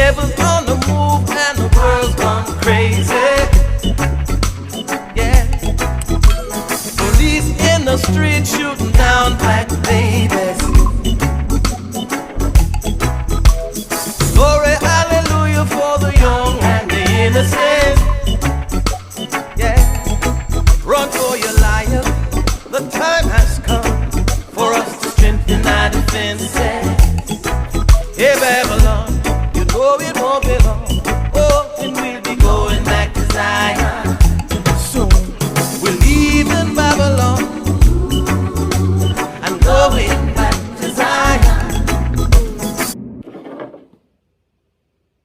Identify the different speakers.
Speaker 1: devil's on the move and the world's gone crazy. Yeah. Police in the street shooting down black babies. Glory, hallelujah for the young and the innocent. Yeah. Run for your life. The time has come for us to strengthen our defenses. Hey, Babylon.